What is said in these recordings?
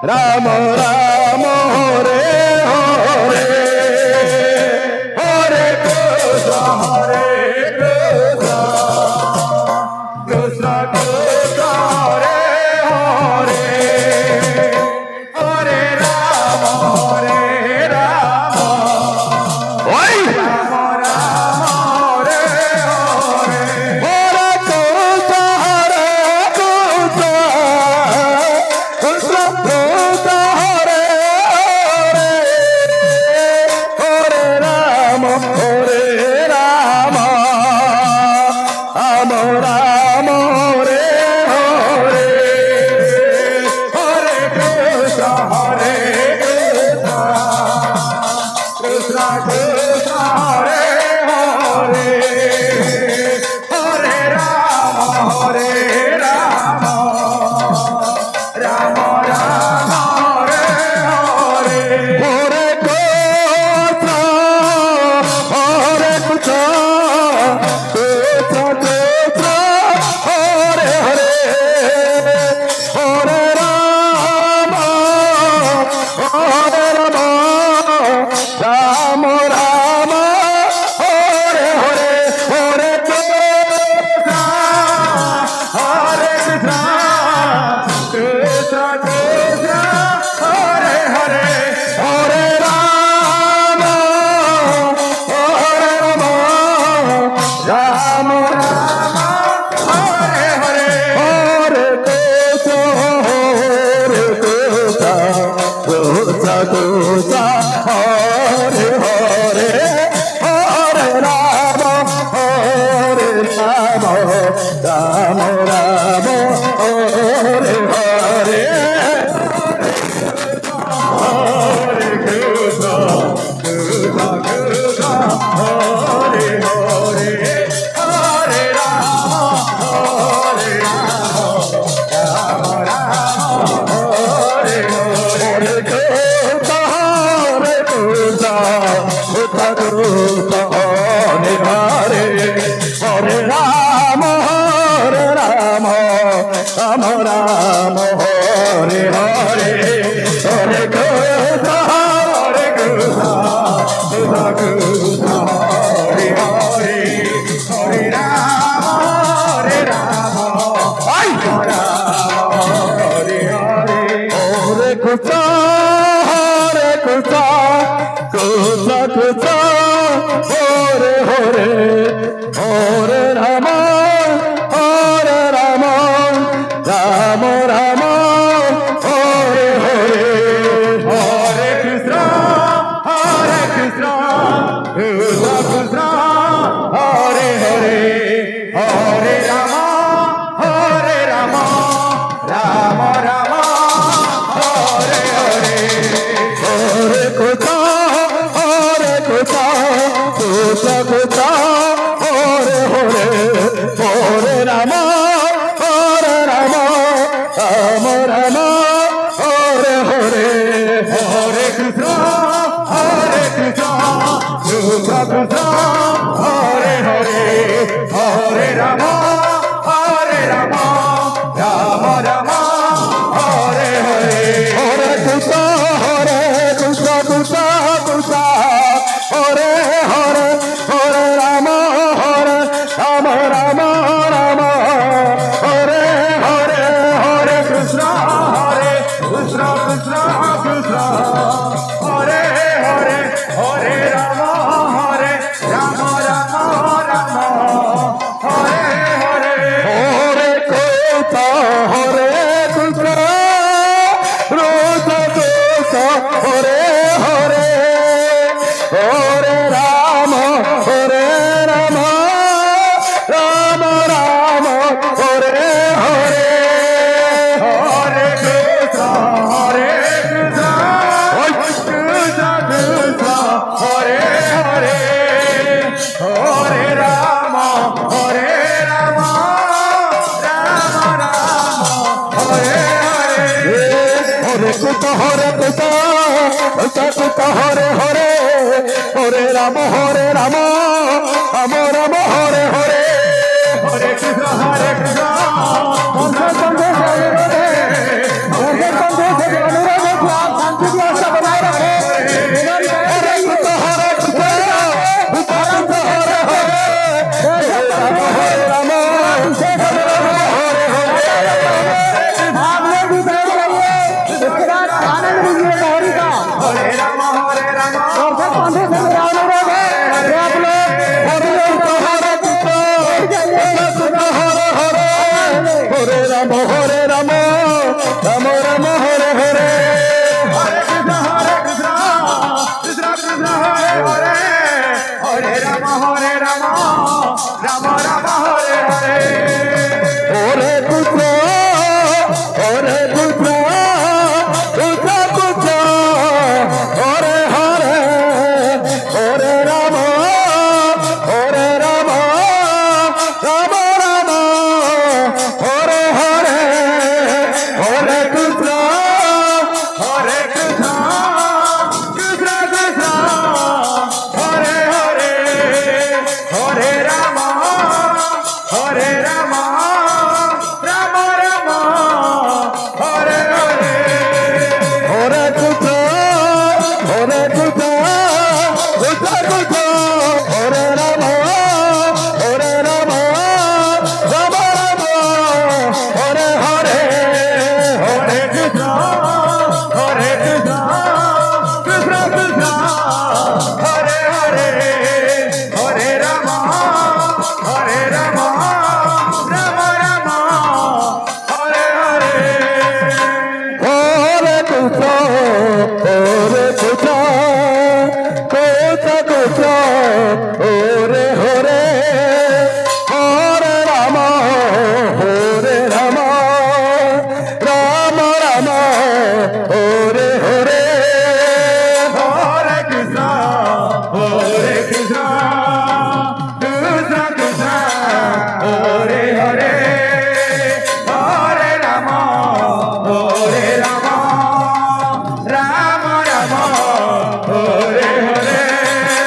Ram Ram Hare Hare Hare Krishna Krishna Krishna Hare Hare Hare Rama Oi Rama Rama Hare Hare Hare Krishna Krishna Krishna Hare Hare Hare Rama Hare Rama Rama Rama Hare Hare Hare Krishna Krishna Krishna Hare Hare Hare Rama Rama Rama Hare Hare Hare Krishna Krishna Krishna Hare Hare Hare Rama Rama Rama Hare Hare Hare Krishna Krishna Krishna Hare Hare Hare Rama Rama Rama Hare Hare Hare Krishna Krishna Krishna Hare Hare Hare Rama Rama Rama Hare Hare Hare Krishna Krishna Krishna Hare Hare Hare Rama Rama Hare Hare Krishna Krishna Krishna Hare Hare Hare Rama Rama Rama Hare Hare Hare Krishna Krishna Krishna Hare Hare Hare Rama Rama Hare Hare Hare Krishna Krishna Krishna Hare Hare Hare Rama Rama Rama Hare Hare Hare Krishna Krishna Krishna Hare Hare Hare Rama Rama Rama Hare Hare Hare Krishna Krishna Krishna Hare Hare Hare Rama Rama Rama Hare Hare Hare Krishna Krishna Krishna Hare Hare Hare Rama Rama Rama Hare Hare Hare Krishna Krishna Krishna Hare Hare Hare Rama Rama Hare Hare Hare Krishna Krishna Krishna Hare Hare Hare Rama Rama Hare Hare Hare Krishna Krishna Hare Hare Hare Rama Rama Hare Hare Hare Krishna Krishna Krishna Hare Hare Hare Rama Rama Hare Hare Hare Krishna Krishna Hare Hare Hare Rama, Hare Rama, Rama Rama, Hare Hare, Hare Krishna, Hare Krishna, Krishna Krishna, Hare Hare, Hare Krishna, Hare Krishna, शांति व्यवस्था बनाए रखे, हरे कृष्ण, हरे कृष्ण, कृष्ण हरे हरे, हरे राम, हरे हरे, आप लोग भी बैठ जाइए, इसके बाद आनंद लीजिए गौरी का, हरे राम, और सब कांधे से मिलाओ लोग, आप लोग, हरे कृष्ण, हरे कृष्ण, कृष्ण हरे हरे, हरे राम, राम राम, हरे हरे, हरे कृष्ण, कृष्ण कृष्ण, हरे हरे, हरे राम, राम राम, हरे हरे, हरे कृष्ण, हरे कृष्ण, कृष्ण कृष्ण, हरे हरे, हरे राम, राम राम, हरे हरे, हरे कृष्ण, कृष्ण कृष्ण, हरे हरे, हरे राम, राम राम, हरे हरे, हरे कृष्ण, कृष्ण कृष्ण, हरे राम, राम राम, हरे हरे, हरे कृष्ण, कृष्ण कृष्ण, हरे हरे, हरे राम, राम राम, हरे हरे, हरे कृष्ण, कृष्ण कृष्ण, हरे हरे, हरे राम, राम राम, हरे हरे,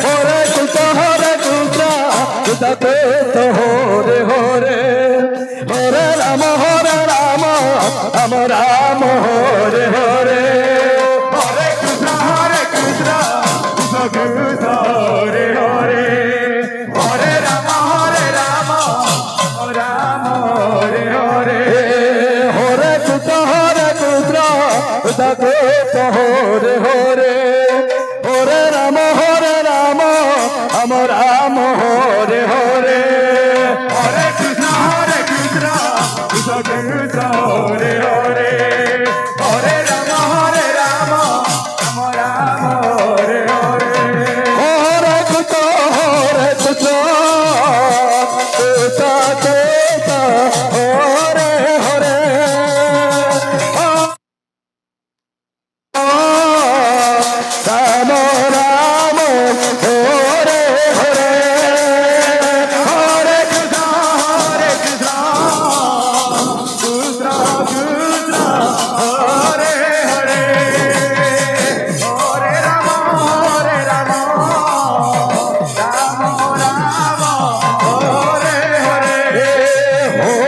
हरे कृष्ण, कृष्ण कृष्ण, हरे हरे, हरे राम, राम राम, हरे हरे, हरे कृष्ण, कृष्ण कृष्ण, हरे हरे, हरे राम, राम राम, हरे हरे, हरे कृष्ण, कृष्ण कृष्ण, हरे हरे, हरे राम, राम हरे हरे, हरे कृष्ण, कृष्ण कृष्ण, हरे हरे, हरे राम, राम हरे हरे, हरे कृष्ण, कृष्ण कृष्ण, हरे हरे, हरे राम, राम हरे हरे, हरे कृष्ण, कृष्ण कृष्ण, हरे हरे, राम राम, हरे हरे, हरे कृष्ण, कृष्ण कृष्ण, हरे हरे, हरे राम, राम राम, हरे हरे,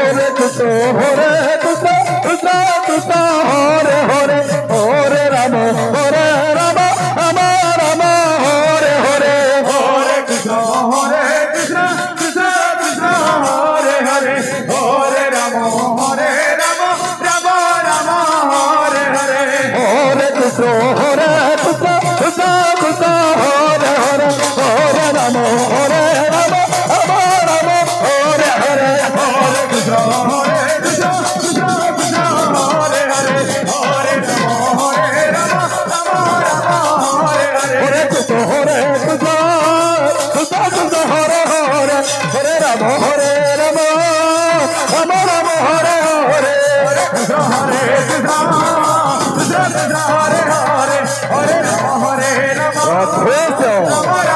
हरे कृष्ण, कृष्ण कृष्ण, हरे हरे, हरे राम, राम राम, हरे हरे, हरे कृष्ण, कृष्ण कृष्ण, हरे हरे, हरे राम, राम राम, हरे हरे, हरे कृष्ण, कृष्ण कृष्ण, हरे हरे, हरे राम, राम राम, हरे हरे, हरे कृष्ण, कृष्ण कृष्ण, हरे हरे, हरे राम, राम हरे हरे, हरे कृष्ण, कृष्ण कृष्ण, हरे हरे, हरे राम, राम राम, हरे हरे, हरे कृष्ण, कृष्ण कृष्ण, हरे हरे, हरे राम, राम